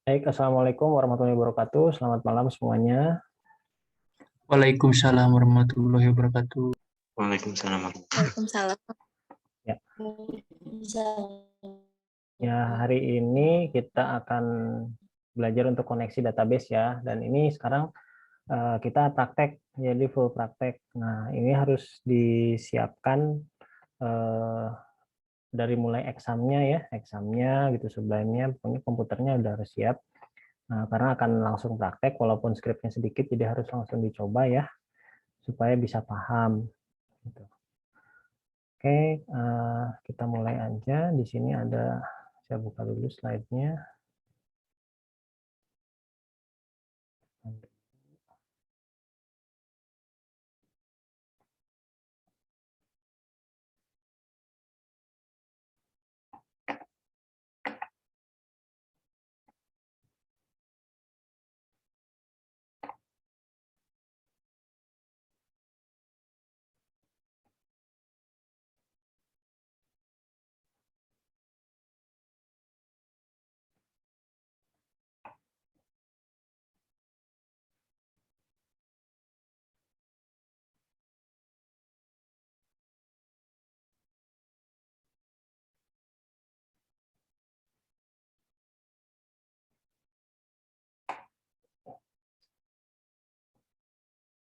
Baik, Assalamualaikum warahmatullahi wabarakatuh. Selamat malam semuanya. Waalaikumsalam warahmatullahi wabarakatuh. Waalaikumsalam Waalaikumsalam. Ya, Waalaikumsalam. hari ini kita akan belajar untuk koneksi database ya. Dan ini sekarang kita praktek, jadi full praktek. Nah, ini harus disiapkan eh, dari mulai examnya gitu sebelumnya. Pokoknya komputernya udah harus siap. Nah, karena akan langsung praktek, walaupun skripnya sedikit, jadi harus langsung dicoba ya, supaya bisa paham. Gitu. Oke, kita mulai aja. Di sini ada, saya buka dulu slide-nya.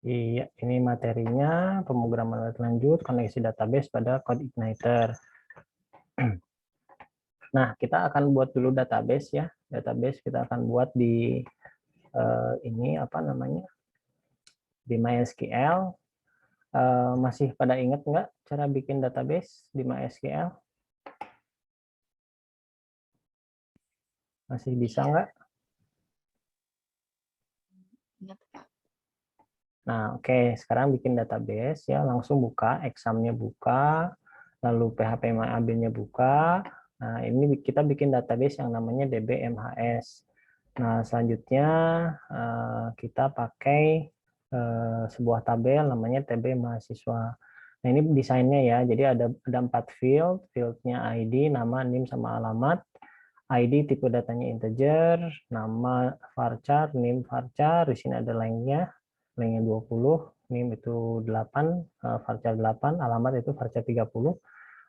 Iya, ini materinya pemrograman lanjut koneksi database pada CodeIgniter. Nah, kita akan buat dulu database ya. Database kita akan buat di ini apa namanya? Di MySQL. Masih pada ingat nggak cara bikin database di MySQL? Masih bisa nggak? Ingat, Pak. Nah, oke. Sekarang bikin database ya. Langsung buka, examnya buka, lalu PHP MyAdmin-nya buka. Nah, ini kita bikin database yang namanya DBMHS. Nah, selanjutnya kita pakai sebuah tabel namanya TB mahasiswa. Nah, ini desainnya ya. Jadi ada 4 field, fieldnya ID, nama, NIM, sama alamat. ID tipe datanya integer, nama varchar, NIM varchar, di sini ada lengthnya 20, NIM itu 8, varchar 8, alamat itu varchar 30.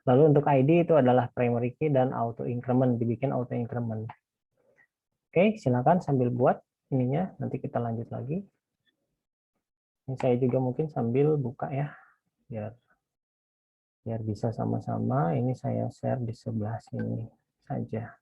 Lalu untuk ID itu adalah primary key dan auto increment, dibikin auto increment. Oke, silakan sambil buat ininya, nanti kita lanjut lagi. Ini saya juga mungkin sambil buka ya, biar bisa sama-sama. Ini saya share di sebelah sini saja.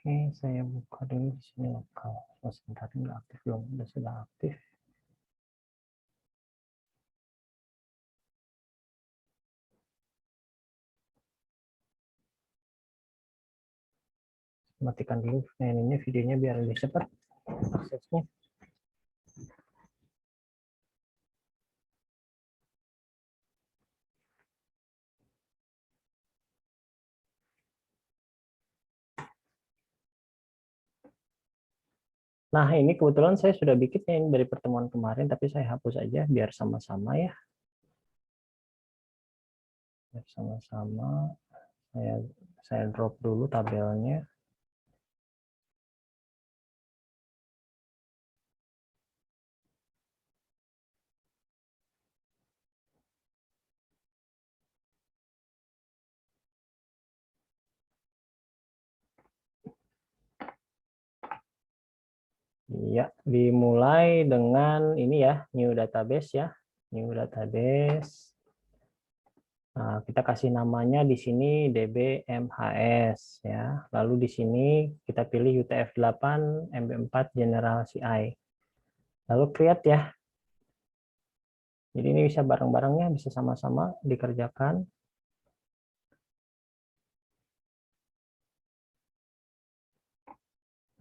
Oke, saya buka dulu di sini lokal. Sebentar, nggak aktif belum? Sudah aktif. Matikan dulu ini videonya biar lebih cepat aksesnya. Nah, ini kebetulan saya sudah bikin ini dari pertemuan kemarin, tapi saya hapus aja biar sama-sama ya. Biar sama-sama. Saya drop dulu tabelnya. Ya, dimulai dengan ini ya, new database ya. New database. Nah, kita kasih namanya di sini DBMHS ya. Lalu di sini kita pilih UTF-8 MB4 General CI. Lalu create ya. Jadi ini bisa bareng-barengnya, bisa sama-sama dikerjakan.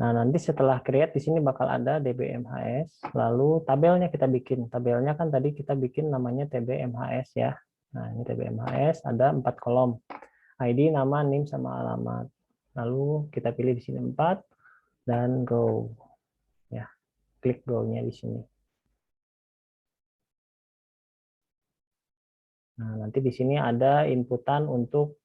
Nah, nanti setelah create di sini bakal ada DBMHS, lalu tabelnya kita bikin. Tabelnya kan tadi kita bikin namanya TBMHS ya. Nah, ini TBMHS ada 4 kolom. ID, nama, NIM, sama alamat. Lalu kita pilih di sini 4 dan go. Ya, klik go-nya di sini. Nah, nanti di sini ada inputan untuk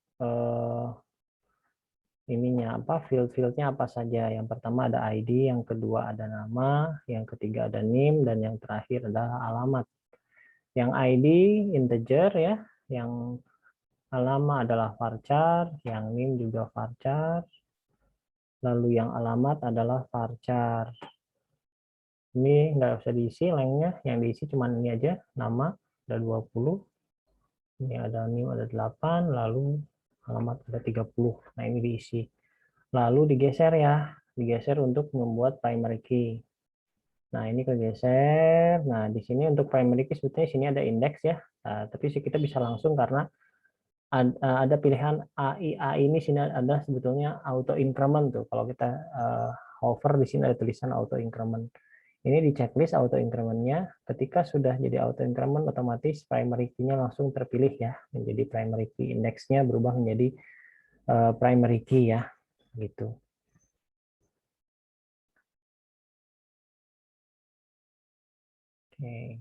ininya apa field-fieldnya apa saja. Yang pertama ada ID, yang kedua ada nama, yang ketiga ada NIM, dan yang terakhir adalah alamat. Yang ID integer ya, yang alamat adalah varchar, yang NIM juga varchar, lalu yang alamat adalah varchar. Ini nggak usah diisi lengnya, yang diisi cuma ini aja, nama ada 20, ini ada NIM ada 8, lalu alamat ada 30. Nah, ini diisi. Lalu digeser ya, digeser untuk membuat primary key. Nah, ini kegeser. Nah, di sini untuk primary key sebetulnya sini ada index ya. Nah, tapi kita bisa langsung karena ada pilihan AI. AI ini sini ada sebetulnya auto increment tuh. Kalau kita hover di sini ada tulisan auto increment. Ini di checklist auto increment-nya. Ketika sudah jadi auto increment, otomatis primary key-nya langsung terpilih ya. Menjadi primary key, index-nya berubah menjadi primary key ya. Gitu. Oke.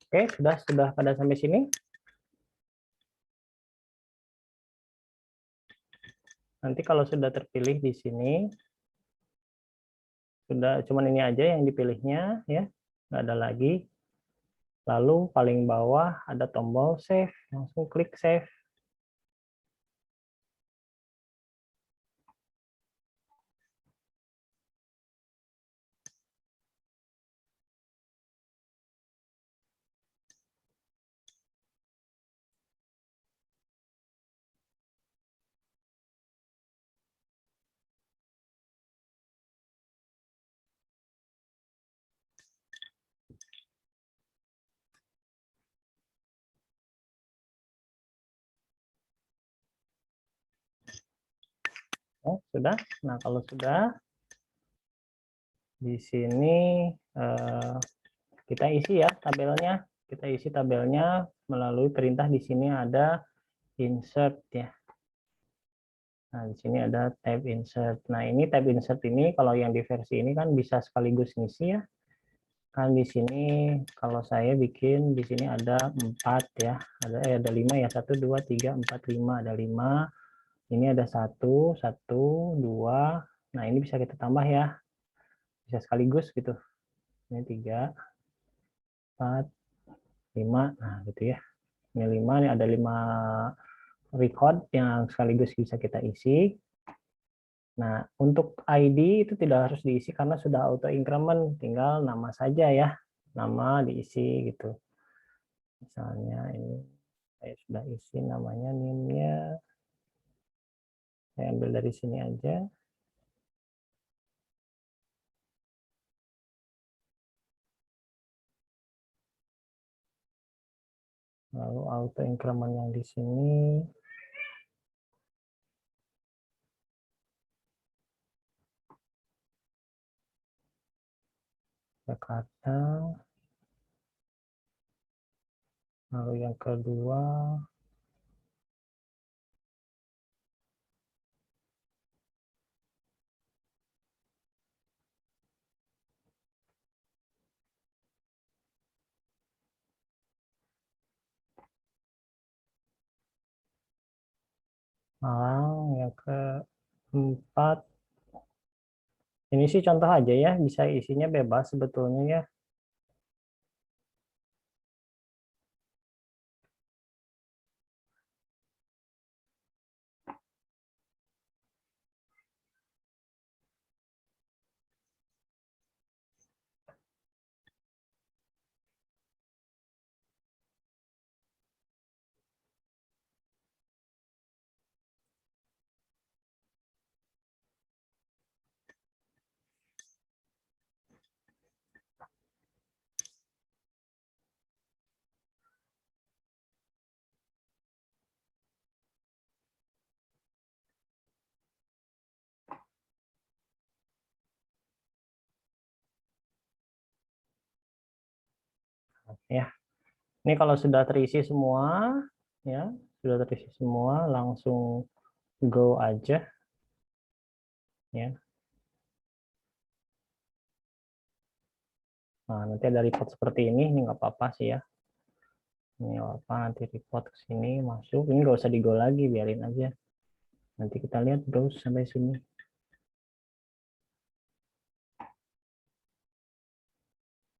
Oke, sudah pada sampai sini. Nanti kalau sudah terpilih di sini, sudah cuman ini aja yang dipilihnya ya, nggak ada lagi. Lalu paling bawah ada tombol save, langsung klik save. Oh, sudah. Nah, kalau sudah di sini kita isi ya tabelnya. Kita isi tabelnya melalui perintah di sini ada insert ya. Nah, di sini ada tab insert. Nah, ini tab insert ini kalau yang di versi ini kan bisa sekaligus ngisi ya. Kan di sini kalau saya bikin di sini ada 4 ya. Ada 5 ya. 1 2 3 4 5 ada 5. Ini ada 1 1 2. Nah, ini bisa kita tambah ya. Bisa sekaligus gitu. Ini 3 4 5. Nah, gitu ya. Ini 5, ini ada 5 record yang sekaligus bisa kita isi. Nah, untuk ID itu tidak harus diisi karena sudah auto increment, tinggal nama saja ya. Nama diisi gitu. Misalnya ini saya sudah isi namanya NIM-nya. Saya ambil dari sini aja. Lalu auto increment yang di sini. Jakarta. Lalu yang kedua. Malang. Yang keempat. Ini sih contoh aja ya. Bisa isinya bebas sebetulnya ya. Ya. Ini kalau sudah terisi semua, ya, sudah terisi semua, langsung go aja, ya. Nah, nanti ada report seperti ini nggak apa-apa sih ya. Ini apa, nanti report ke sini, masuk. Ini nggak usah di go lagi, biarin aja. Nanti kita lihat browse sampai sini.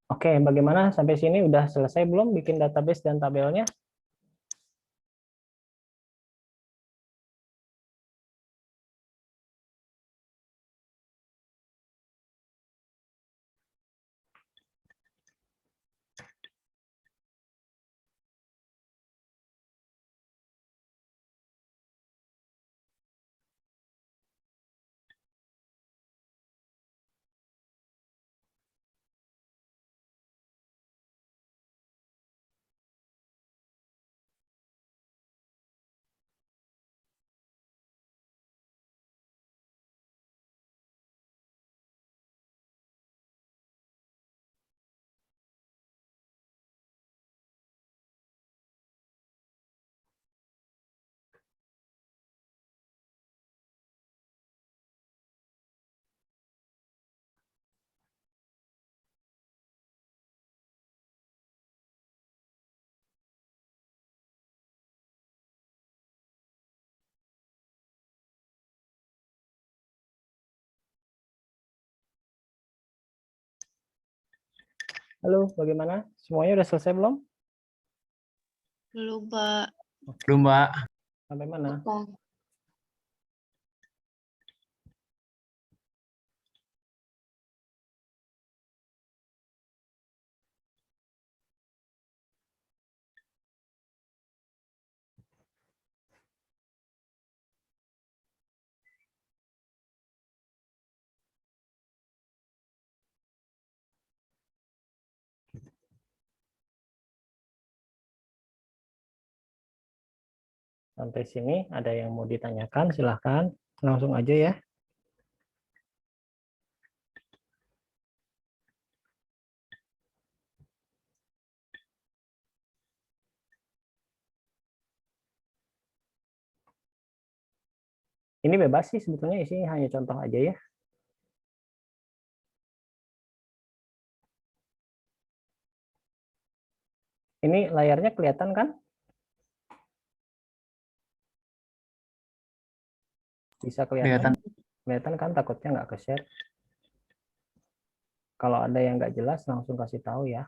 Oke, bagaimana sampai sini udah selesai belum bikin database dan tabelnya? Halo, bagaimana? Semuanya udah selesai belum? Belum, Pak. Belum, Mbak. Sampai mana? Apa? Sampai sini ada yang mau ditanyakan, silahkan. Langsung aja ya. Ini bebas sih sebetulnya, isi hanya contoh aja ya. Ini layarnya kelihatan kan? Bisa kelihatan? Kelihatan. Kelihatan kan, takutnya nggak ke-share. Kalau ada yang nggak jelas, langsung kasih tahu ya.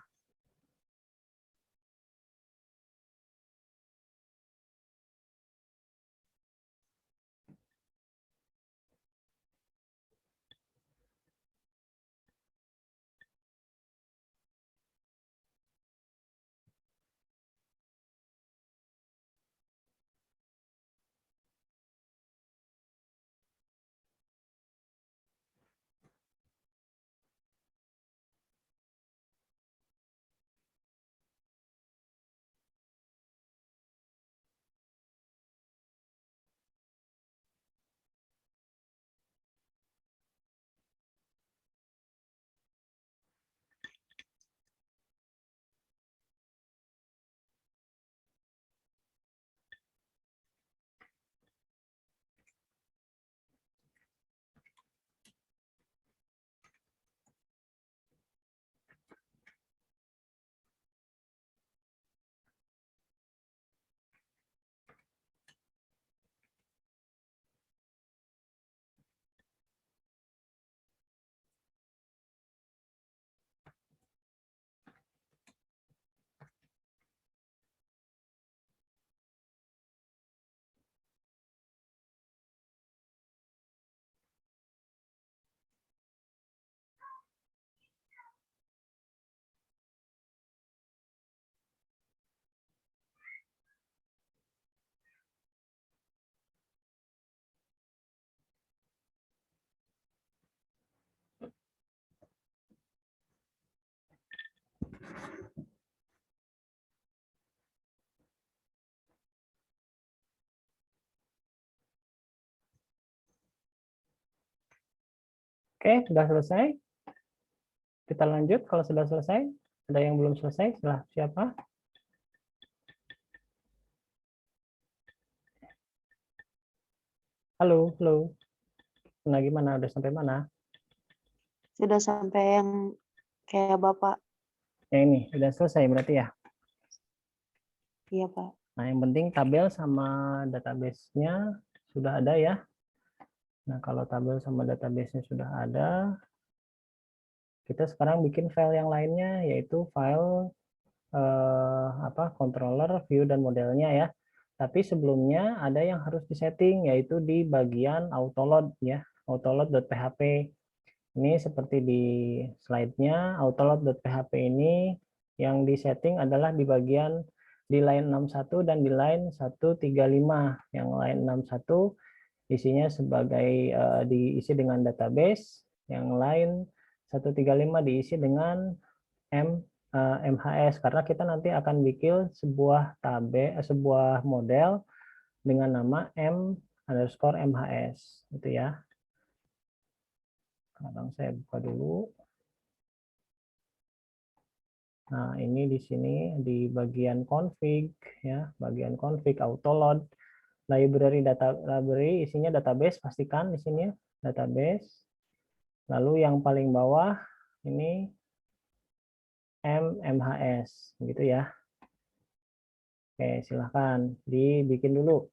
Oke, sudah selesai. Kita lanjut kalau sudah selesai. Ada yang belum selesai? Siapa? Halo, halo. Nah, gimana? Udah sampai mana? Sudah sampai yang kayak Bapak. Yang ini, udah selesai berarti ya? Iya, Pak. Nah, yang penting tabel sama database-nya sudah ada ya. Nah, kalau tabel sama database-nya sudah ada, kita sekarang bikin file yang lainnya, yaitu file controller, view, dan modelnya ya. Tapi sebelumnya ada yang harus disetting, yaitu di bagian autoload ya, autoload.php. Ini seperti di slide-nya, autoload.php ini yang disetting adalah di bagian di line 61 dan di line 135. Yang line 61 isinya sebagai diisi dengan database, yang line 135 diisi dengan MHS, karena kita nanti akan bikin sebuah model dengan nama m_mhs gitu ya. Sekarang saya buka dulu. Nah, ini di sini di bagian config ya, bagian config autoload library isinya database, pastikan di sini ya, database. Lalu yang paling bawah ini MHS gitu ya. Oke, silahkan dibikin dulu.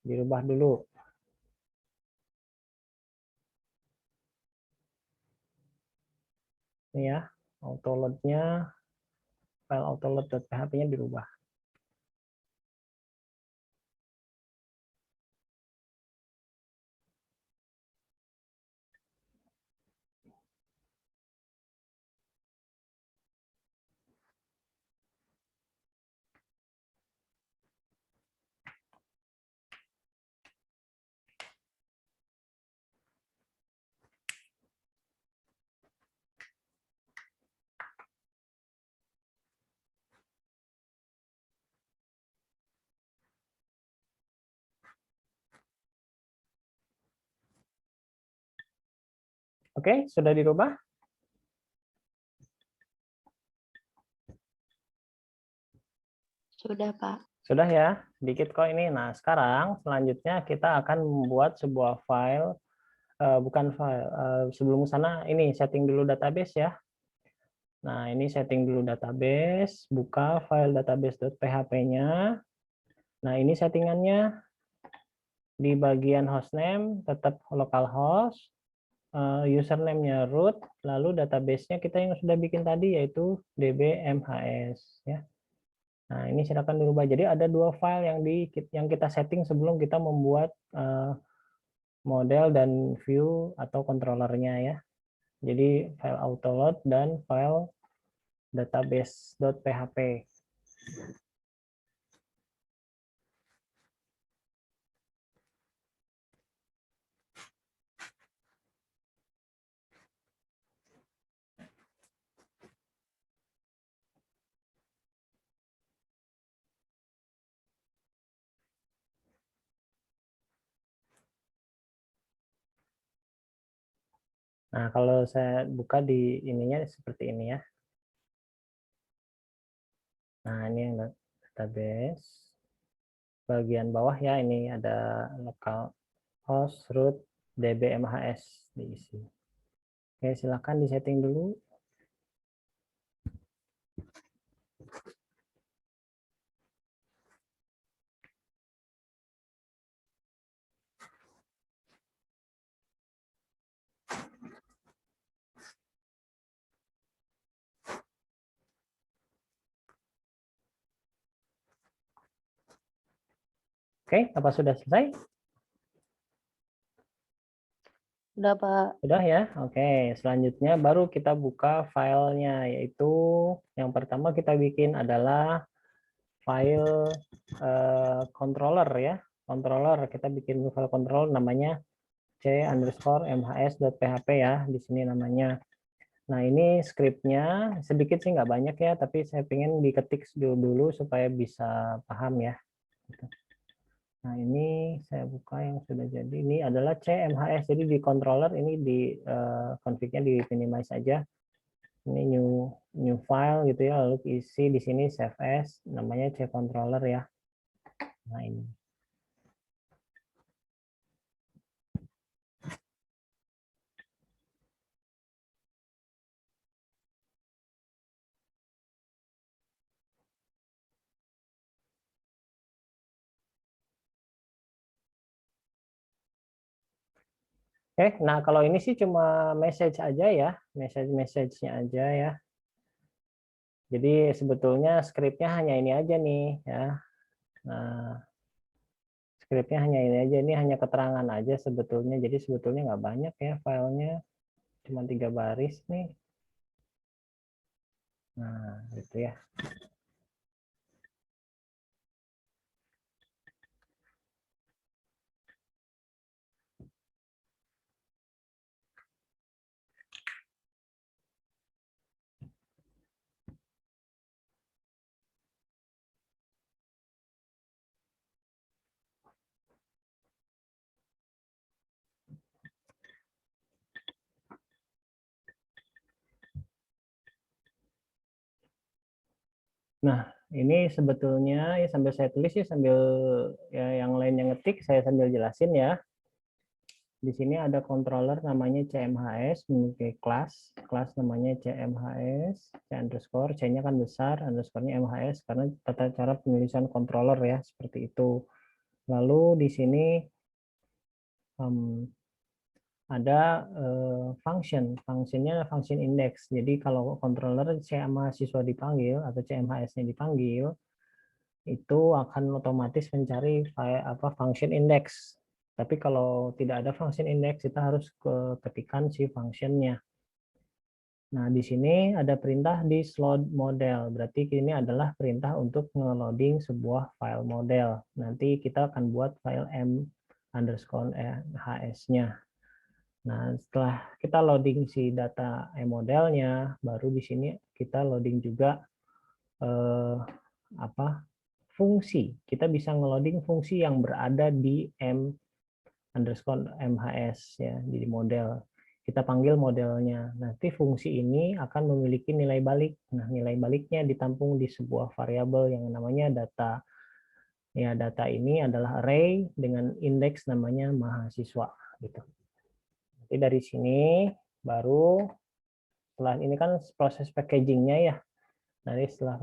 Dirubah dulu. Ini ya, autoload-nya, file autoload.php-nya dirubah. Oke, sudah dirubah? Sudah, Pak. Sudah ya, sedikit kok ini. Nah, sekarang selanjutnya kita akan membuat sebuah file, bukan file, sebelum sana ini setting dulu database ya. Nah, ini setting dulu database, buka file database.php-nya. Nah, ini settingannya di bagian hostname tetap localhost, username-nya root, lalu database-nya kita yang sudah bikin tadi yaitu dbmhs ya. Nah, ini silakan dirubah. Jadi ada dua file yang kita setting sebelum kita membuat model dan view atau controllernya ya. Jadi file autoload dan file database.php. Nah, kalau saya buka di ininya seperti ini ya. Nah, ini yang database. Bagian bawah ya, ini ada localhost root dbmhs diisi. Oke, silakan disetting dulu. Oke, apa sudah selesai? Sudah, Pak. Sudah ya? Oke, selanjutnya baru kita buka filenya, yaitu yang pertama kita bikin adalah file controller ya. Controller, kita bikin file controller namanya c_mhs.php ya, di sini namanya. Nah, ini scriptnya sedikit sih, nggak banyak ya, tapi saya ingin diketik dulu supaya bisa paham ya. Nah, ini saya buka yang sudah jadi. Ini adalah CMHS. Jadi di controller ini di config-nya di minimize aja. Ini new file gitu ya, lalu isi di sini save as, namanya C controller ya. Nah ini. Oke, nah kalau ini sih cuma message aja ya, message-nya aja ya. Jadi sebetulnya skripnya hanya ini aja nih ya. Nah, skripnya hanya ini aja, ini hanya keterangan aja sebetulnya. Jadi sebetulnya nggak banyak ya filenya, cuma 3 baris nih. Nah, gitu ya. Nah, ini sebetulnya ya sambil saya tulis ya, sambil ya yang lainnya ngetik, saya sambil jelasin ya. Di sini ada controller namanya CMHS, memiliki kelas namanya CMHS, C underscore, C-nya kan besar, underscore-nya MHS, karena tata cara penulisan controller ya, seperti itu. Lalu di sini ada functionnya function index. Jadi kalau controller C mahasiswa dipanggil atau CMHS-nya dipanggil, itu akan otomatis mencari function index. Tapi kalau tidak ada function index, kita harus ketikan si functionnya. Nah, di sini ada perintah di load model. Berarti ini adalah perintah untuk nge-loading sebuah file model. Nanti kita akan buat file m underscore hs-nya. Nah, setelah kita loading si data modelnya, baru di sini kita loading juga fungsi. Kita bisa ngeloading fungsi yang berada di m underscore mhs ya, di model. Kita panggil modelnya. Nanti fungsi ini akan memiliki nilai balik. Nah, nilai baliknya ditampung di sebuah variabel yang namanya data. Ya, data ini adalah array dengan indeks namanya mahasiswa gitu. Jadi dari sini baru setelah ini kan proses packagingnya ya. Nanti setelah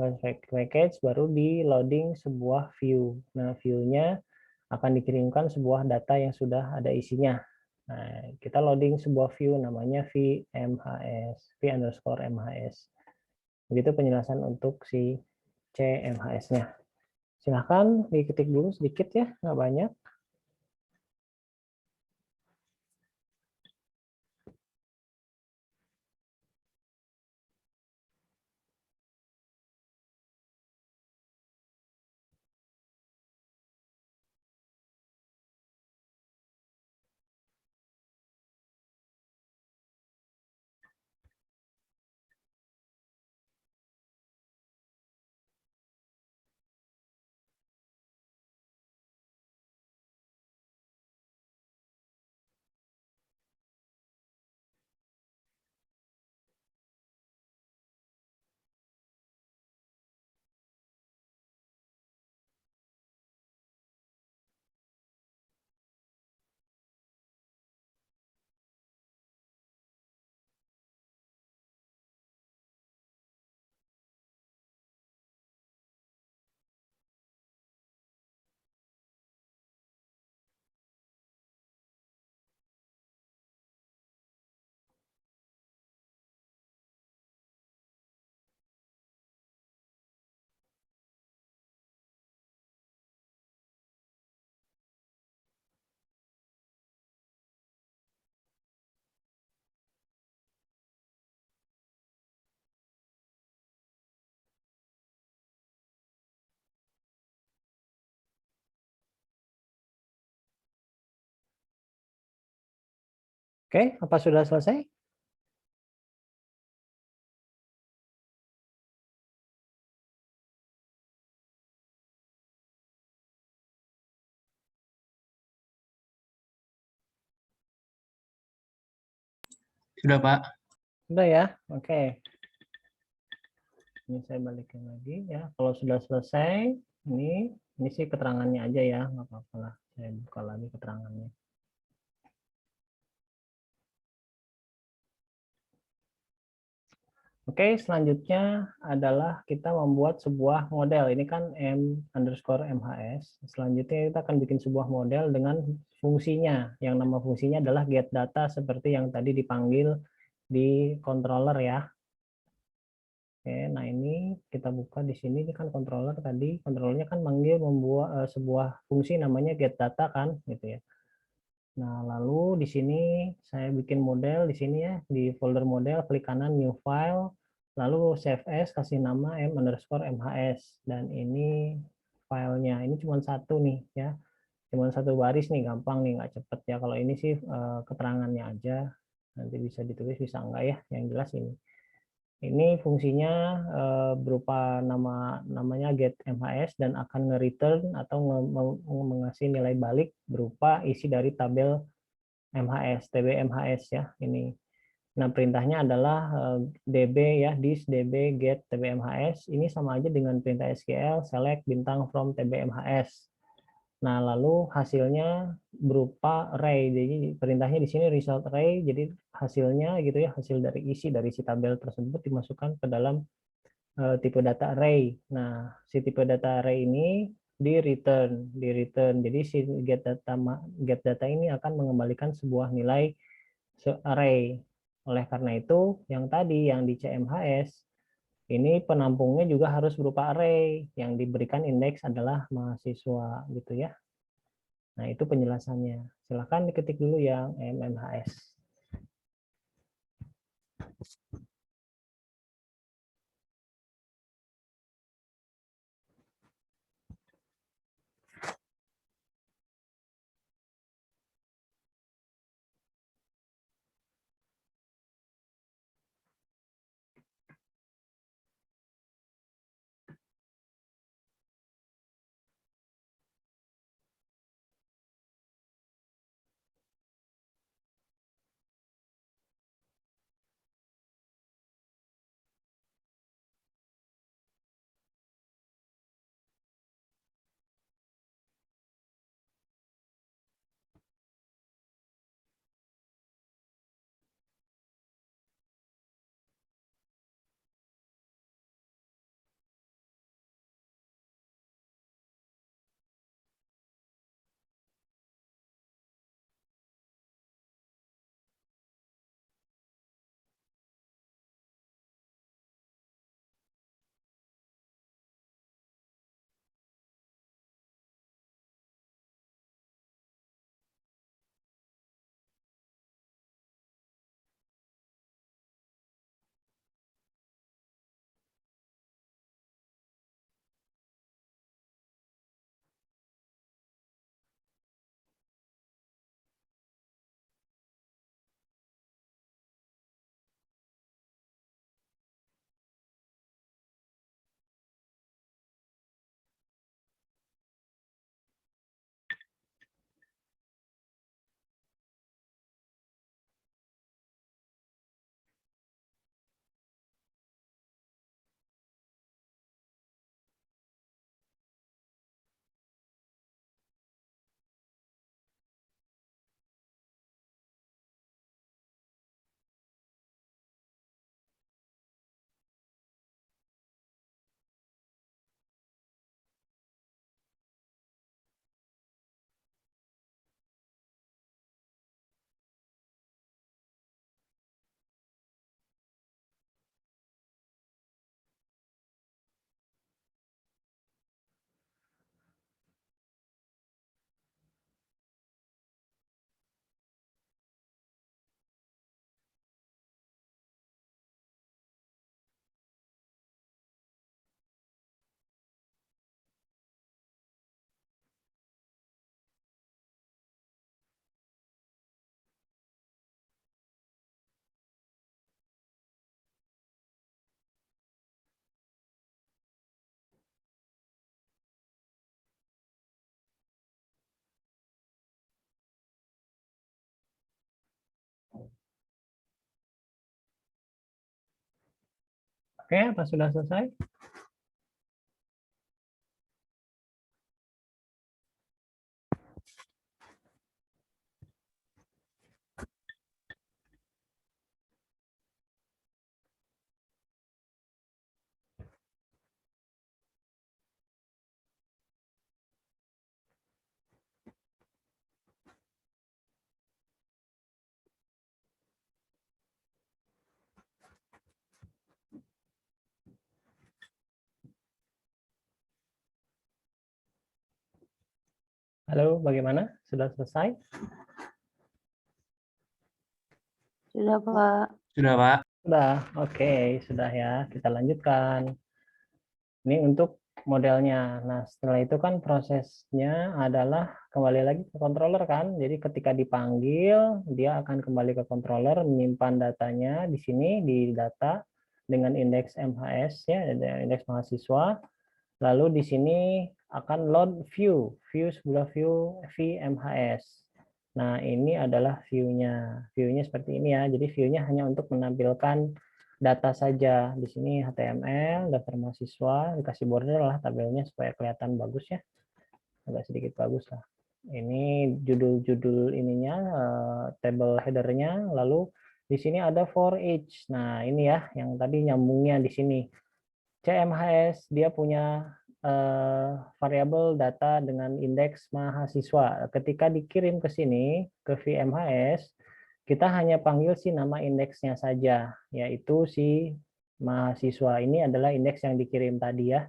package baru di loading sebuah view. Nah, view-nya akan dikirimkan sebuah data yang sudah ada isinya. Nah, kita loading sebuah view namanya vmhs, v underscore mhs. Begitu penjelasan untuk si CMHS-nya. Silahkan diketik dulu sedikit ya, nggak banyak. Oke, apa sudah selesai? Sudah, Pak. Sudah ya? Oke. Ini saya balikin lagi ya. Kalau sudah selesai, ini sih keterangannya aja ya, nggak apa-apa lah. Saya buka lagi keterangannya. Oke, selanjutnya adalah kita membuat sebuah model. Ini kan m_mhs. Selanjutnya kita akan bikin sebuah model dengan fungsinya. Yang nama fungsinya adalah get data seperti yang tadi dipanggil di controller ya. Oke, nah ini kita buka di sini. Ini kan controller tadi. Controllernya kan membuat sebuah fungsi namanya get data kan, gitu ya. Nah, lalu di sini saya bikin model di sini ya, di folder model, klik kanan new file, lalu save as, kasih nama m_mhs, dan ini filenya. Ini cuma satu nih ya, cuma satu baris nih, gampang nih, nggak cepet ya. Kalau ini sih keterangannya aja, nanti bisa ditulis bisa enggak ya, yang jelas ini. Ini fungsinya berupa namanya get mhs dan akan nge-return atau mengasih nilai balik berupa isi dari tabel MHS, TB_MHS ya ini. Nah, perintahnya adalah db ya, this db get TB_MHS. Ini sama aja dengan perintah SQL select bintang from TB_MHS. Nah, lalu hasilnya berupa array. Jadi perintahnya di sini result array. Jadi hasilnya gitu ya, hasil dari isi dari si tabel tersebut dimasukkan ke dalam tipe data array. Nah, si tipe data array ini di return. Jadi si get data ini akan mengembalikan sebuah nilai array. Oleh karena itu, yang tadi yang di CMHS ini penampungnya juga harus berupa array. Yang diberikan indeks adalah mahasiswa gitu ya. Nah, itu penjelasannya. Silakan diketik dulu yang MMHS. Oke, apa sudah selesai? Halo, bagaimana? Sudah selesai? Sudah, Pak. Sudah, Pak. Sudah, oke, sudah ya. Kita lanjutkan. Ini untuk modelnya. Nah, setelah itu kan prosesnya adalah kembali lagi ke controller kan. Jadi ketika dipanggil, dia akan kembali ke controller, menyimpan datanya di sini di data dengan indeks MHS ya, indeks mahasiswa. Lalu di sini akan load view, sebelah view VMHS. Nah, ini adalah view-nya. View-nya seperti ini ya. Jadi view-nya hanya untuk menampilkan data saja. Di sini HTML, daftar mahasiswa, dikasih border lah tabelnya supaya kelihatan bagus ya. Agak sedikit bagus lah. Ini judul-judul ininya, table header-nya. Lalu di sini ada for each. Nah, ini ya yang tadi nyambungnya di sini. CMHS dia punya variabel data dengan indeks mahasiswa. Ketika dikirim ke sini ke VMHS, kita hanya panggil si nama indeksnya saja, yaitu si mahasiswa. Ini adalah indeks yang dikirim tadi ya.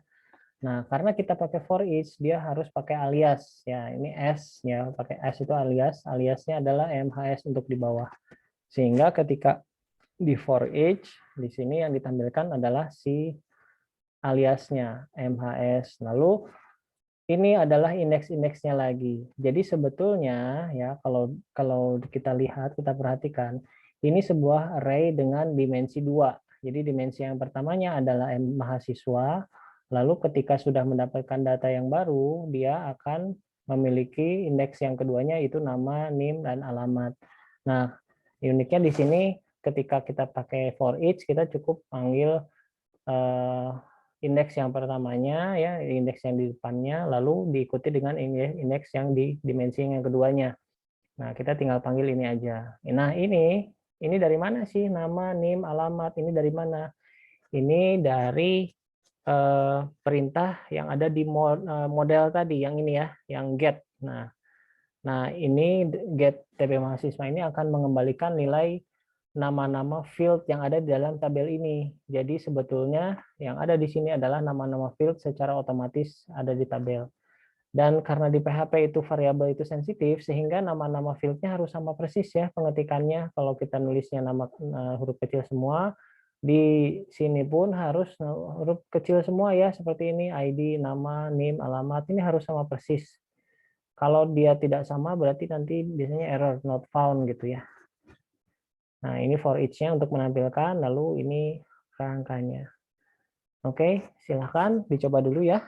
Nah, karena kita pakai for each, dia harus pakai alias ya. Ini S ya, pakai S itu alias. Aliasnya adalah MHS untuk di bawah. Sehingga ketika di for each, di sini yang ditampilkan adalah si aliasnya MHS. Lalu ini adalah indeks-indeksnya lagi. Jadi sebetulnya ya kalau kalau kita lihat, kita perhatikan, ini sebuah array dengan dimensi 2. Jadi dimensi yang pertamanya adalah mahasiswa, lalu ketika sudah mendapatkan data yang baru, dia akan memiliki indeks yang keduanya itu nama, NIM, dan alamat. Nah, uniknya di sini ketika kita pakai for each, kita cukup panggil indeks yang pertamanya ya, indeks yang di depannya, lalu diikuti dengan indeks yang di dimensi yang keduanya. Nah, kita tinggal panggil ini aja. Nah, ini dari mana sih nama, NIM, alamat? Ini dari mana? Ini dari perintah yang ada di model tadi, yang ini ya, yang get. Nah, ini get TP mahasiswa ini akan mengembalikan nilai nama-nama field yang ada di dalam tabel ini. Jadi sebetulnya yang ada di sini adalah nama-nama field secara otomatis ada di tabel. Dan karena di PHP itu variabel itu sensitif, sehingga nama-nama fieldnya harus sama persis ya pengetikannya. Kalau kita nulisnya nama huruf kecil semua, di sini pun harus huruf kecil semua ya, seperti ini, ID, nama, NIM, alamat, ini harus sama persis. Kalau dia tidak sama, berarti nanti biasanya error, not found gitu ya. Nah, ini for each-nya untuk menampilkan, lalu ini rangkanya. Oke, silahkan dicoba dulu ya.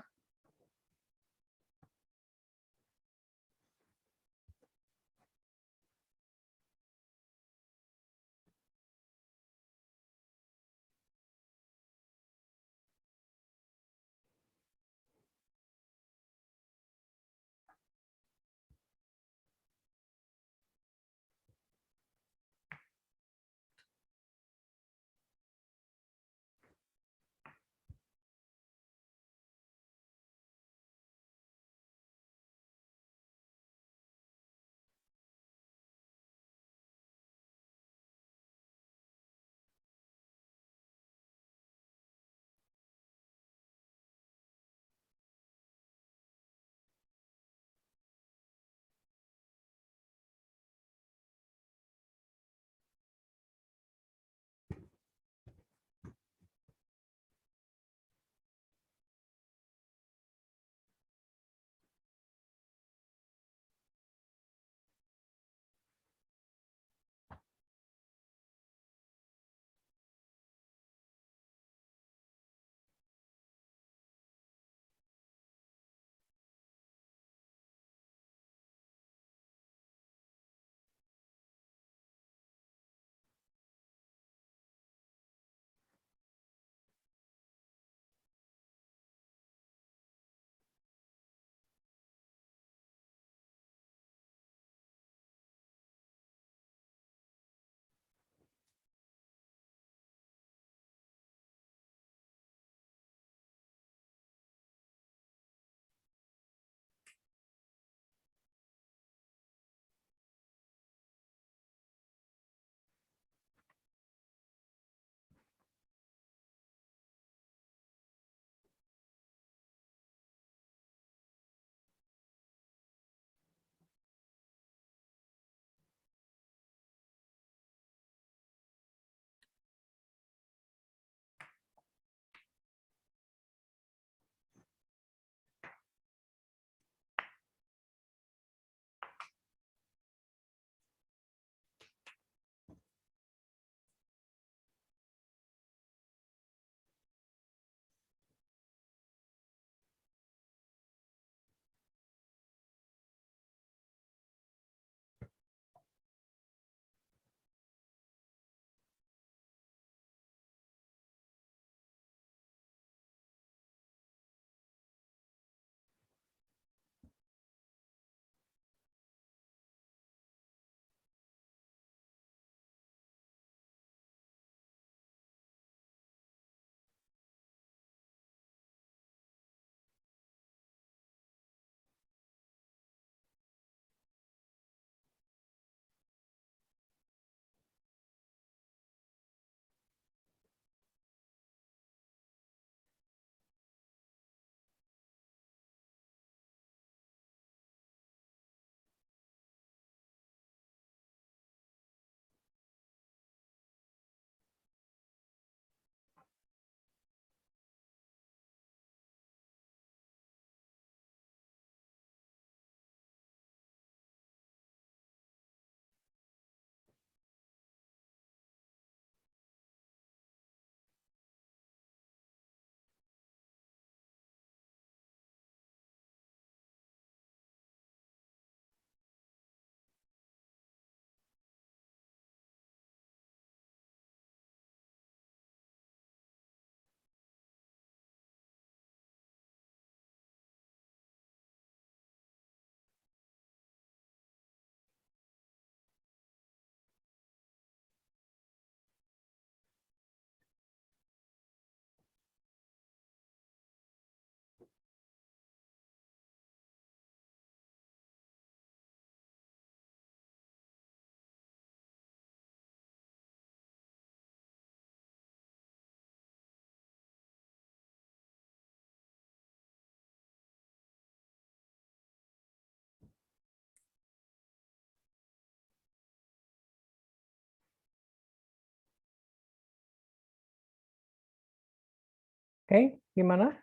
Oke, gimana?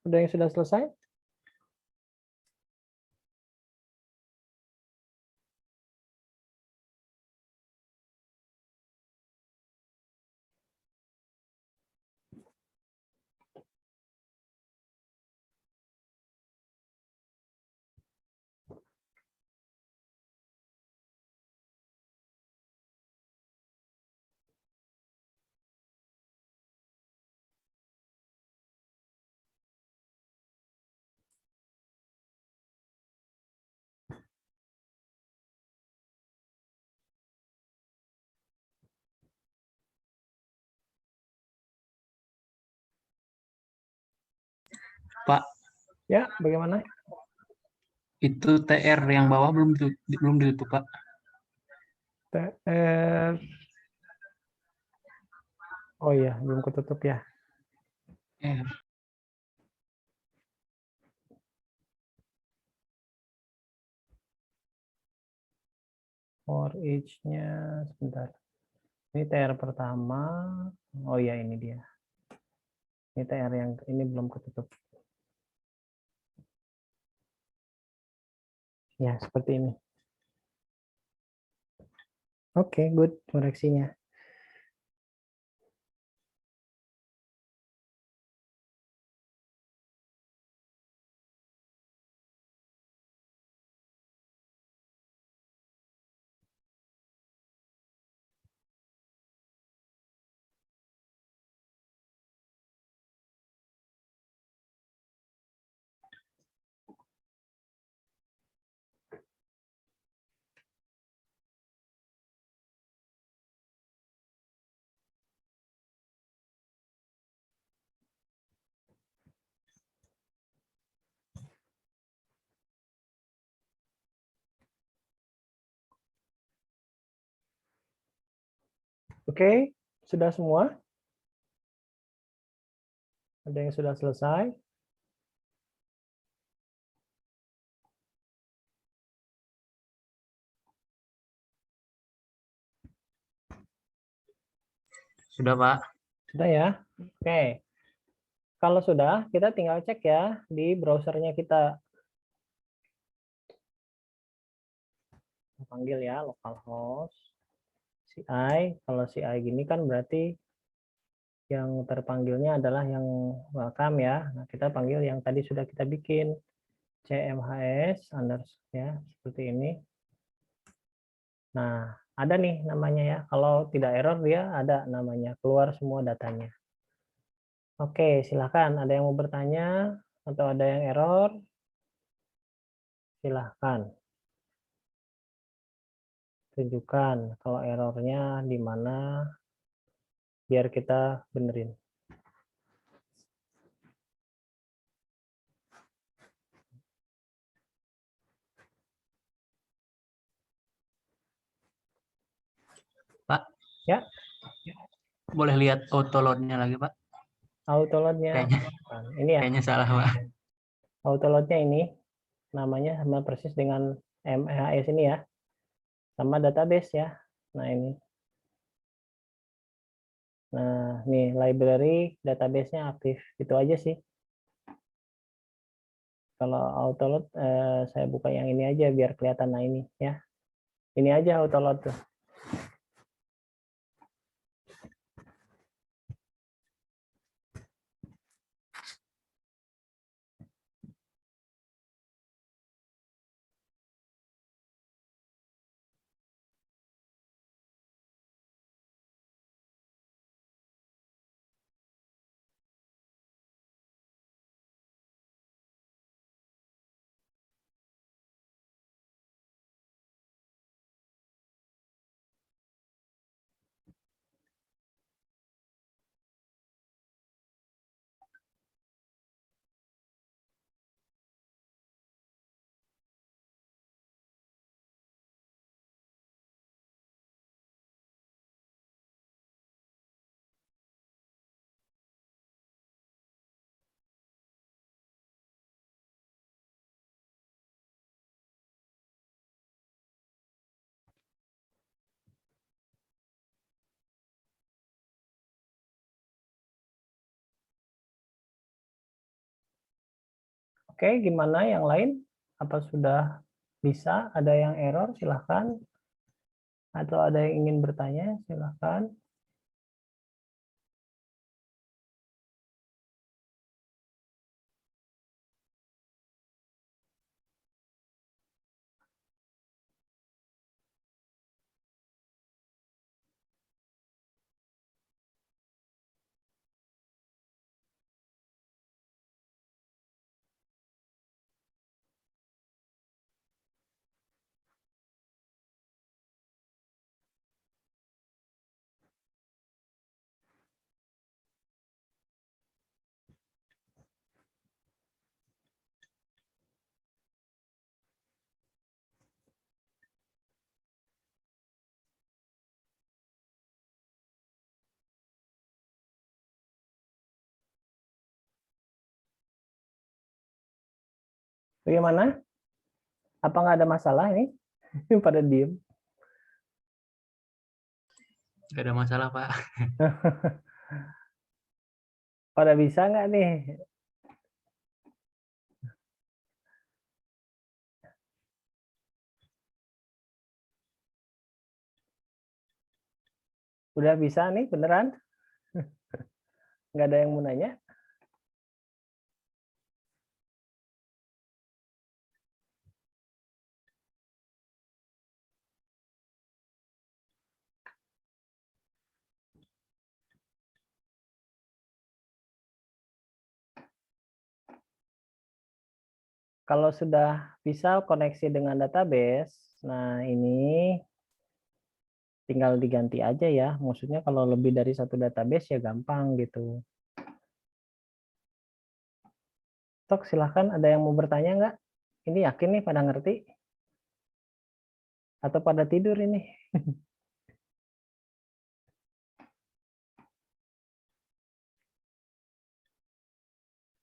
Udah yang sudah selesai? Pak, Ya, bagaimana? itu TR yang bawah belum ditutup, Pak. TR. Oh iya, belum ketutup ya. Eh, For each-nya sebentar. Ini TR pertama. Oh iya, ini dia. Ini TR yang ini belum ketutup. Ya, seperti ini. Oke, good koreksinya. Oke, sudah semua? Ada yang sudah selesai? sudah, Pak. Sudah ya? Oke. Kalau sudah, kita tinggal cek ya di browsernya kita. Panggil ya localhost CI. Kalau CI gini kan berarti yang terpanggilnya adalah yang welcome ya. Nah, kita panggil yang tadi sudah kita bikin cmhs ya, seperti ini. Nah, ada nih namanya ya. Kalau tidak error dia ada namanya, keluar semua datanya. Oke, silahkan. Ada yang mau bertanya atau ada yang error? Silahkan. Tunjukkan kalau errornya di mana biar kita benerin. Pak, Ya, boleh lihat autoload-nya lagi, Pak? autoload-nya. Kayaknya Ini ya, kayaknya salah, Pak. autoload-nya ini namanya sama persis dengan MHS ini ya. Sama database ya. Nah, ini. Nah, nih library database-nya aktif. Itu aja sih. Kalau autoload saya buka yang ini aja biar kelihatan. Nah, ini ya. Ini aja autoload tuh. Oke, gimana yang lain? Apa sudah bisa? Ada yang error? Silahkan. Atau ada yang ingin bertanya? Silahkan. Bagaimana? Apa nggak ada masalah ini? Pada diem. Nggak ada masalah, Pak. Pada bisa nggak nih? Udah bisa nih, beneran? Nggak ada yang mau nanya? Kalau sudah bisa koneksi dengan database, nah ini tinggal diganti aja ya. Maksudnya kalau lebih dari satu database ya gampang gitu. Tok, silahkan ada yang mau bertanya nggak? Ini yakin nih pada ngerti? Atau pada tidur ini?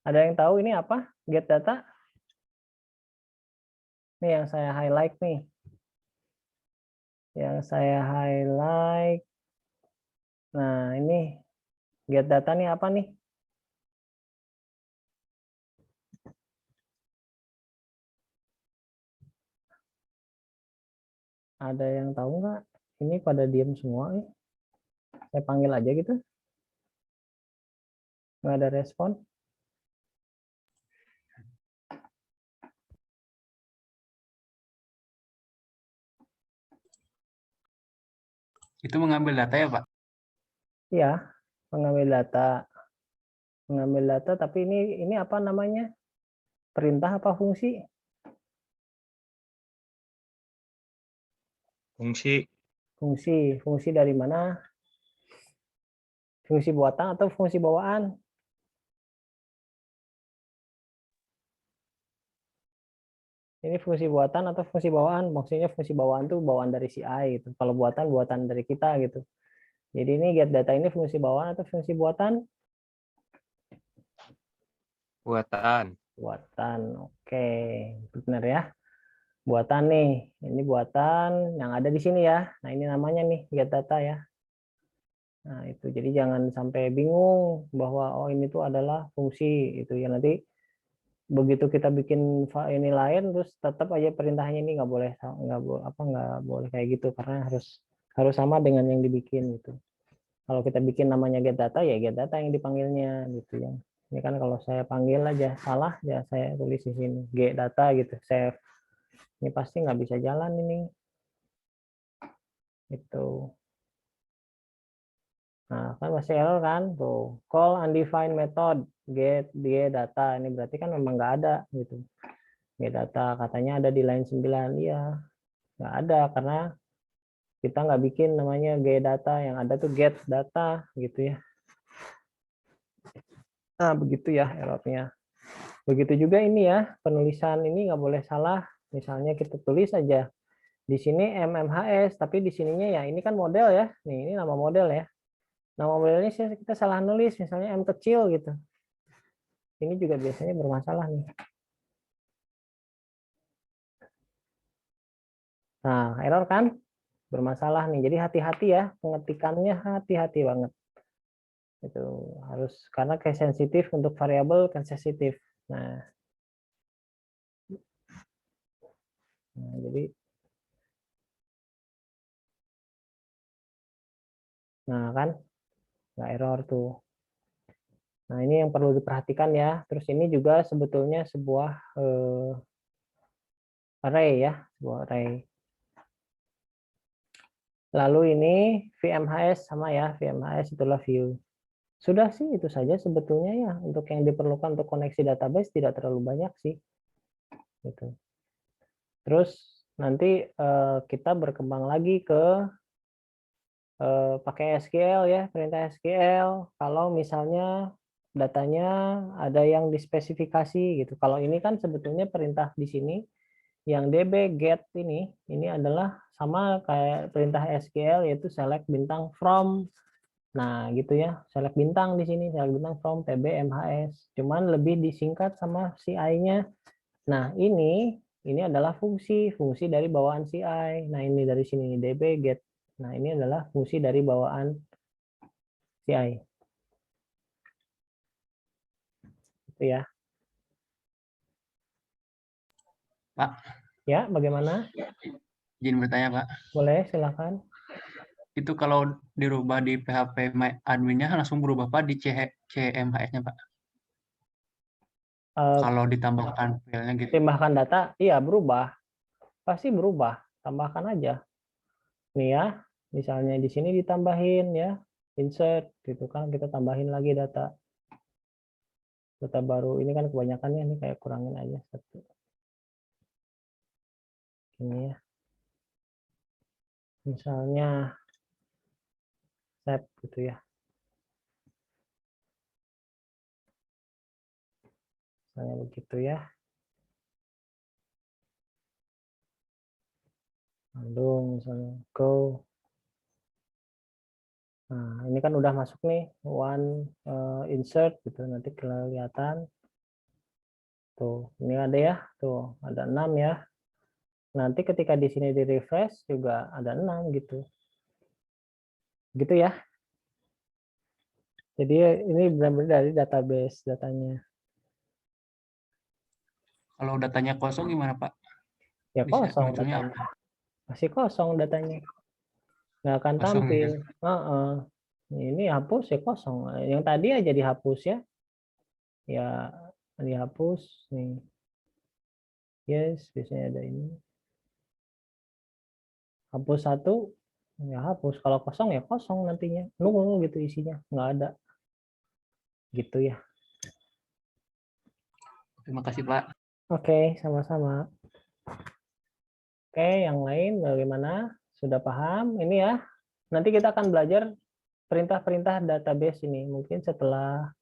Ada yang tahu ini apa? Get data? Ini yang saya highlight nih. Yang saya highlight. Nah, ini get data nih apa nih? Ada yang tahu nggak? Ini pada diem semua nih. Saya panggil aja gitu. Nggak ada respon. Itu mengambil data ya, Pak? Iya, mengambil data. Mengambil data, tapi ini apa namanya? Perintah apa fungsi? Fungsi. Fungsi. Fungsi dari mana? Fungsi buatan atau fungsi bawaan? Ini fungsi buatan atau fungsi bawaan? Maksudnya fungsi bawaan tuh bawaan dari si A gitu. Kalau buatan, buatan dari kita gitu. Jadi ini get data ini fungsi bawaan atau fungsi buatan? Buatan. Buatan. Oke, benar ya. Buatan nih. Ini buatan yang ada di sini ya. Nah, ini namanya nih get data ya. Nah, itu jadi jangan sampai bingung bahwa oh ini tuh adalah fungsi itu ya, nanti begitu kita bikin ini lain terus tetap aja perintahnya ini nggak boleh kayak gitu karena harus sama dengan yang dibikin gitu. Kalau kita bikin namanya get data ya get data yang dipanggilnya gitu ya. Ini kan kalau saya panggil aja salah ya saya tulis di sini get data gitu save. Ini pasti nggak bisa jalan ini. Itu. Nah, kan masih error kan? Tuh, call undefined method get data. Ini berarti kan memang nggak ada gitu. Get data katanya ada di line 9. Iya, nggak ada karena kita nggak bikin namanya get data. Yang ada tuh get data gitu ya. Nah, begitu ya errornya. Begitu juga ini ya, penulisan ini nggak boleh salah. Misalnya kita tulis aja di sini MMHS, tapi di sininya ya ini kan model ya. Nih, ini nama model ya. Nama modelnya kita salah nulis, misalnya M kecil gitu. Ini juga biasanya bermasalah nih. Nah, error kan? Bermasalah nih. Jadi hati-hati ya, pengetikannya hati-hati banget. Itu harus karena kayak sensitif untuk variabel kan sensitif. Nah, Nah, jadi kan nggak error tuh. Nah, ini yang perlu diperhatikan ya. Terus ini juga sebetulnya sebuah array ya, sebuah array. Lalu ini VMHS sama ya, VMHS itulah view. Sudah sih itu saja sebetulnya ya. Untuk yang diperlukan untuk koneksi database tidak terlalu banyak sih. Gitu. Terus nanti kita berkembang lagi ke pakai SQL ya, perintah SQL. Kalau misalnya datanya ada yang dispesifikasi gitu. Kalau ini kan sebetulnya perintah di sini yang db get ini adalah sama kayak perintah SQL yaitu select bintang from. Nah, gitu ya. Select bintang di sini, select bintang from tbmhs. Cuman lebih disingkat sama CI-nya. Nah, ini adalah fungsi dari bawaan CI. Nah, ini dari sini db get. Nah, ini adalah fungsi dari bawaan CI. Itu ya. Pak, Ya, bagaimana? izin bertanya, Pak. Boleh, silakan. Itu kalau dirubah di PHP adminnya langsung berubah, Pak, di CMHS-nya, Pak. Kalau ditambahkan filenya gitu. Tambahkan data, iya berubah. Pasti berubah. Tambahkan aja. Nih ya, misalnya di sini ditambahin ya, insert gitu kan, kita tambahin lagi data. Data baru ini kan kebanyakannya ini kayak kurangin aja satu. Ini ya. Misalnya tab gitu ya. Misalnya begitu ya. Lalu misalnya go. Nah, ini kan udah masuk nih one insert gitu, nanti kelihatan. Tuh, ini ada ya. Tuh, ada 6 ya. Nanti ketika di sini di refresh juga ada 6 gitu. Gitu ya. Jadi ini benar-benar dari database datanya. Kalau datanya kosong gimana, Pak? Ya Bisa kosong munculnya datanya. Masih kosong datanya. Nggak akan kosong tampil. ya. Ini hapus ya kosong. Yang tadi aja dihapus ya. Ya dihapus nih. Yes, biasanya ada ini. Hapus satu, ya hapus. Kalau kosong ya kosong nantinya. Nol gitu isinya. Nggak ada. Gitu ya. Terima kasih, Pak. Oke, sama-sama. Oke, yang lain bagaimana? Sudah paham? Ini ya. Nanti kita akan belajar perintah-perintah database ini. Mungkin setelah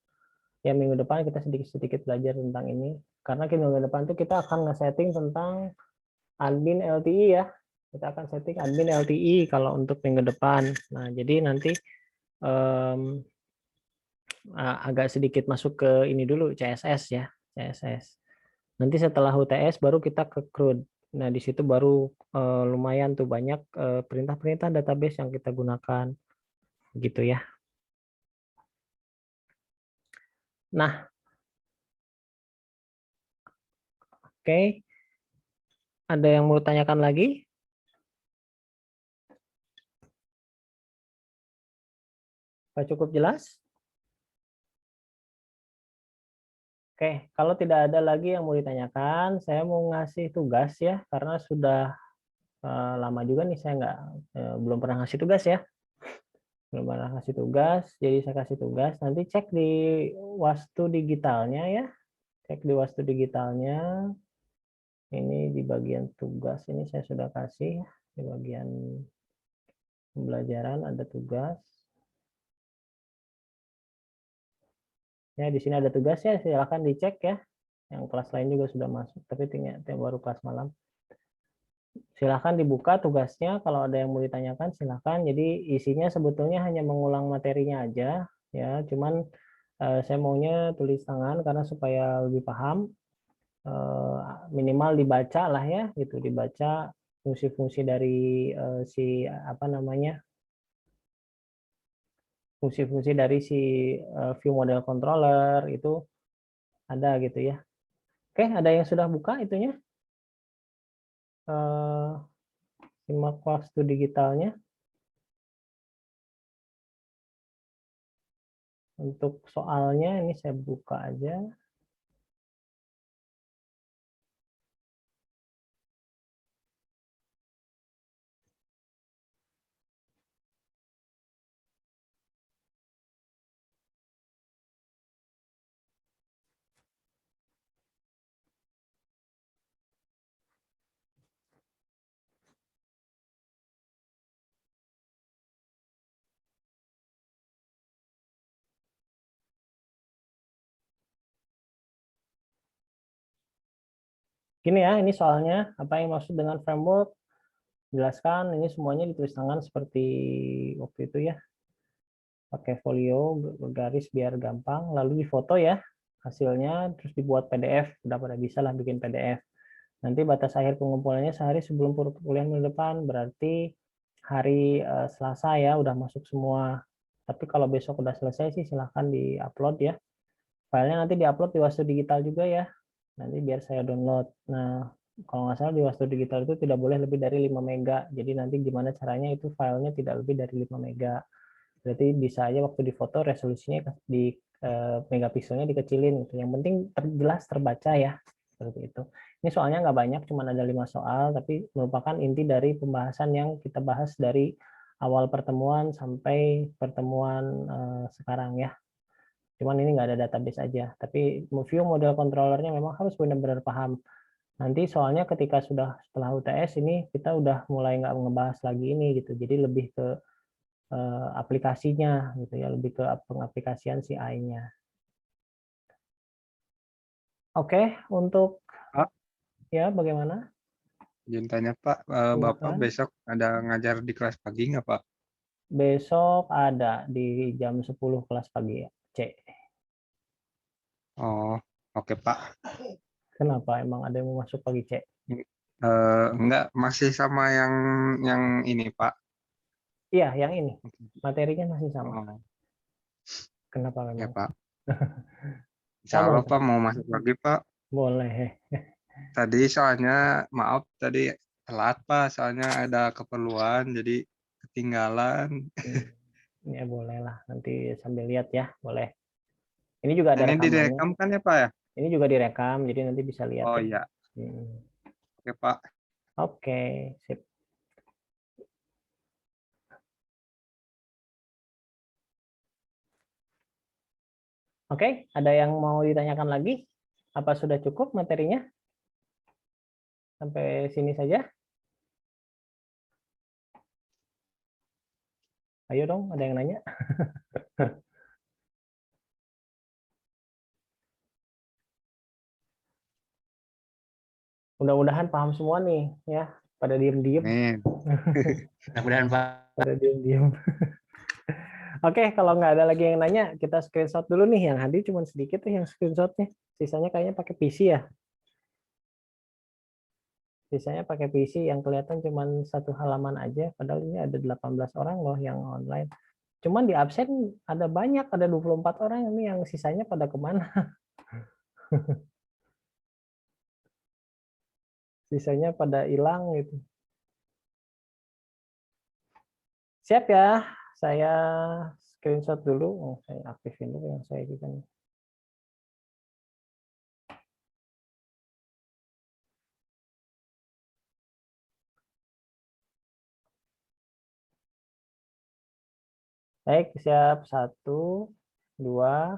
ya minggu depan kita sedikit-sedikit belajar tentang ini. Karena minggu depan itu kita akan nge-setting tentang admin LTI ya. Kita akan setting admin LTI kalau untuk minggu depan. Nah, jadi nanti agak sedikit masuk ke ini dulu CSS ya, CSS. Nanti setelah UTS baru kita ke CRUD. Nah, di situ baru lumayan tuh banyak perintah-perintah database yang kita gunakan. Gitu ya. Nah, oke. Ada yang mau tanyakan lagi? Pak cukup jelas? Oke, kalau tidak ada lagi yang mau ditanyakan, saya mau ngasih tugas ya, karena sudah lama juga nih saya belum pernah ngasih tugas ya. Belum pernah ngasih tugas, jadi saya kasih tugas. Nanti cek di Wastu Digitalnya ya. Cek di Wastu Digitalnya. Ini di bagian tugas ini saya sudah kasih. Di bagian pembelajaran ada tugas. Ya, di sini ada tugas ya, silakan dicek ya. Yang kelas lain juga sudah masuk, tapi tinggal baru kelas malam. Silakan dibuka tugasnya, kalau ada yang mau ditanyakan silakan. Jadi isinya sebetulnya hanya mengulang materinya aja ya, cuman saya maunya tulis tangan karena supaya lebih paham. Minimal dibaca lah ya, gitu, dibaca fungsi-fungsi dari si apa namanya, fungsi-fungsi dari si view model controller itu ada gitu ya. Oke, ada yang sudah buka itunya? simak waktu digitalnya. Untuk soalnya ini saya buka aja. Gini ya, ini soalnya apa yang maksud dengan framework? Jelaskan, ini semuanya ditulis tangan seperti waktu itu ya. Pakai folio, garis biar gampang, lalu difoto ya hasilnya, terus dibuat PDF, udah pada bisa lah bikin PDF. Nanti batas akhir pengumpulannya sehari sebelum perkuliahan minggu depan, berarti hari Selasa ya, udah masuk semua. Tapi kalau besok udah selesai sih silahkan di-upload ya. Filenya nanti di-upload di Wastu Digital juga ya. Nanti biar saya download. Nah, kalau nggak salah di Wastu Digital itu tidak boleh lebih dari 5 mega. Jadi nanti gimana caranya itu filenya tidak lebih dari 5 mega. Berarti bisa aja waktu difoto resolusinya di megapikselnya dikecilin gitu. Yang penting jelas terbaca ya. Seperti itu. Ini soalnya nggak banyak, cuma ada 5 soal, tapi merupakan inti dari pembahasan yang kita bahas dari awal pertemuan sampai pertemuan sekarang ya. Cuman ini nggak ada database aja. Tapi view model controllernya memang harus benar-benar paham. Nanti soalnya ketika sudah setelah UTS ini kita udah mulai nggak ngebahas lagi ini gitu. Jadi lebih ke aplikasinya gitu ya, lebih ke pengaplikasian CI-nya. Oke, untuk Pak, ya bagaimana? izin tanya Pak, Bapak Silakan. besok ada ngajar di kelas pagi nggak Pak? Besok ada di jam 10 kelas pagi ya, C. Oh, oke Pak. Kenapa emang ada yang mau masuk pagi C? Enggak, masih sama yang ini Pak. Iya, yang ini. Materinya masih sama. Oh, Kenapa ya memang? Pak. Insya Sama Allah Pak terus. mau masuk lagi Pak. Boleh. Tadi soalnya maaf tadi telat Pak, soalnya ada keperluan jadi ketinggalan. Ya boleh lah, nanti sambil lihat ya, boleh. Ini juga ada Ini rekamannya. direkam kan ya Pak ya? Ini juga direkam, jadi nanti bisa lihat Oh ya. iya, oke Pak. Oke, sip. Oke, ada yang mau ditanyakan lagi? Apa sudah cukup materinya? Sampai sini saja. Ayo dong, ada yang nanya. Mudah-mudahan paham semua nih, ya. Pada diem-diem. Amin. Mudah-mudahan Pak. Pada diem-diem. Oke, kalau nggak ada lagi yang nanya, kita screenshot dulu nih. Yang hadir cuma sedikit tuh yang screenshotnya. Sisanya kayaknya pakai PC ya. Sisanya pakai PC yang kelihatan cuma satu halaman aja. Padahal ini ada 18 orang loh yang online. Cuman di absen ada banyak, ada 24 orang. Ini yang sisanya pada kemana? Sisanya pada hilang gitu. Siap ya, saya screenshot dulu. Oh, saya aktifin dulu yang saya juga nih. Baik, siap. 1, 2,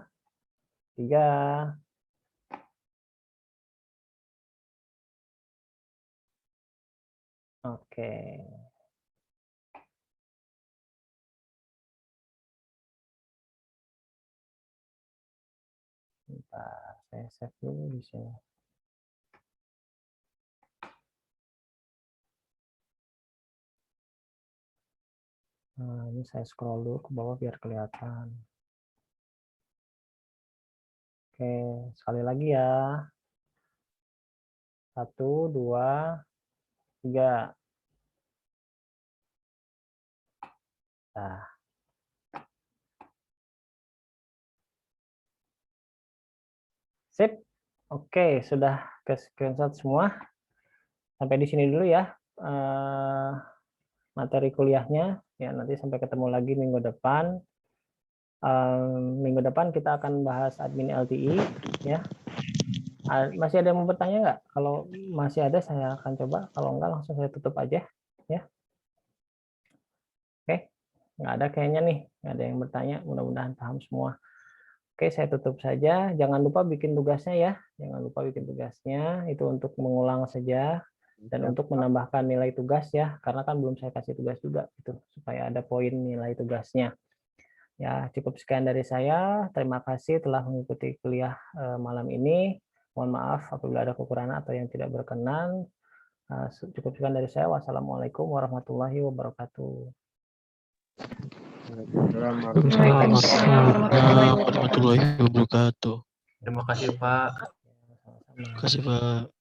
3. Oke. Bentar, saya save dulu di sini. Nah, ini saya scroll dulu ke bawah biar kelihatan. Oke, sekali lagi ya. 1, 2, 3. Nah, sip. Oke, sudah ke screenshot semua. sampai di sini dulu ya materi kuliahnya. Ya, nanti sampai ketemu lagi minggu depan. Minggu depan kita akan bahas admin LTI ya. Masih ada yang mau bertanya nggak? Kalau masih ada saya akan coba. Kalau enggak langsung saya tutup aja ya. Oke, nggak ada kayaknya nih, nggak ada yang bertanya. Mudah-mudahan paham semua. Oke, saya tutup saja. Jangan lupa bikin tugasnya ya. Jangan lupa bikin tugasnya. Itu untuk mengulang saja dan untuk menambahkan nilai tugas ya. Karena kan belum saya kasih tugas juga itu supaya ada poin nilai tugasnya. Ya, cukup sekian dari saya. Terima kasih telah mengikuti kuliah malam ini. Mohon maaf apabila ada kekurangan atau yang tidak berkenan. Cukup sekian dari saya. Wassalamualaikum warahmatullahi wabarakatuh. Waalaikumsalam warahmatullahi wabarakatuh. Terima kasih Pak. Sama-sama. Terima kasih Pak.